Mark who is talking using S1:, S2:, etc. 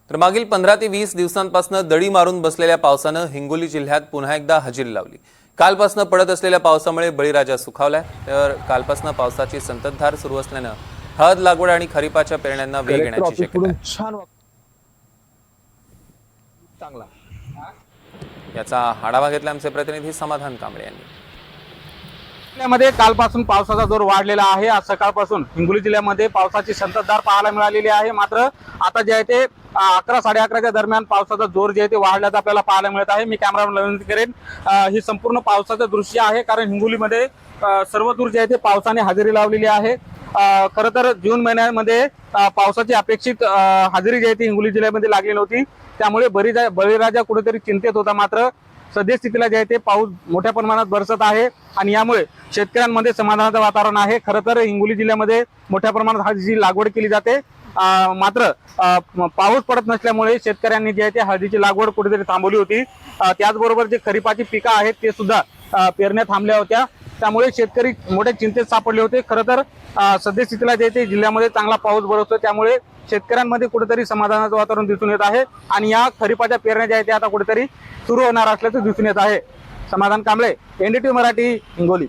S1: तर मागील 15 ते 20 दिवसांपासून दडी मारून बसलेल्या पावसानं हिंगोली जिल्ह्यात पुन्हा एकदा हजेरी लावली। कालपासून पडत असलेल्या पावसामुळे बळीराजा सुखावलाय। तर कालपासून पावसाची संततधार सुरू असल्यानं हळद लागवड आणि खरीपाच्या पेरण्यांना वेग येण्याची शक्यता आहे। याचा आढावा घेतला आमचे प्रतिनिधी समाधान कांबळे यांनी।
S2: जिल्ह्यामध्ये कालपासून पावसाचा जोर वाढलेला आहे। आज सकाळपासून हिंगोली जिल्ह्यामध्ये पावसाची संततधार पाहायला मिळालेली आहे। मात्र आता जे आहे ते 11-11:30च्या दरम्यान पावसाचा जोर जे आहे ते वाढल्याचं आपल्याला पाहायला मिळत आहे। मी कॅमेरामॅन विनंती करेन, ही संपूर्ण पावसाचं दृश्य आहे, कारण हिंगोलीमध्ये सर्व दूर जे आहे ते पावसाने हजेरी लावलेली आहे। खरं तर जून महिन्यामध्ये पावसाची अपेक्षित हजेरी जी आहे ती हिंगोली जिल्ह्यामध्ये लागली नव्हती, त्यामुळे बळीराजा कुठेतरी चिंतेत होता। मात्र सद्यस्थितीला जे आहे ते पाऊस मोठ्या प्रमाणात बरसत आहे आणि यामुळे शेतकऱ्यांमध्ये समाधानाचं वातावरण आहे। खरं तर हिंगोली जिल्ह्यामध्ये मोठ्या प्रमाणात हळदीची लागवड केली जाते, मात्र पाऊस पडत नसल्यामुळे शेतकऱ्यांनी जे आहे ते हळदीची लागवड कुठेतरी थांबवली होती। त्याचबरोबर जे खरीपाची पिकं आहेत ते सुद्धा पेरण्या थांबल्या होत्या, त्यामुळे शेतकरी मोठ्या चिंतेत सापडले होते। खरं तर सद्यस्थितीला जे ते जिल्ह्यामध्ये चांगला पाऊस बरसतो, त्यामुळे शेतकऱ्यांमध्ये कुठेतरी समाधानाचं वातावरण दिसून येत आहे आणि या खरीपाच्या पेरण्या ज्या आहेत त्या आता कुठेतरी सुरू होणार असल्याचं दिसून येत आहे। समाधान कांबळे, NDTV मराठी, हिंगोली।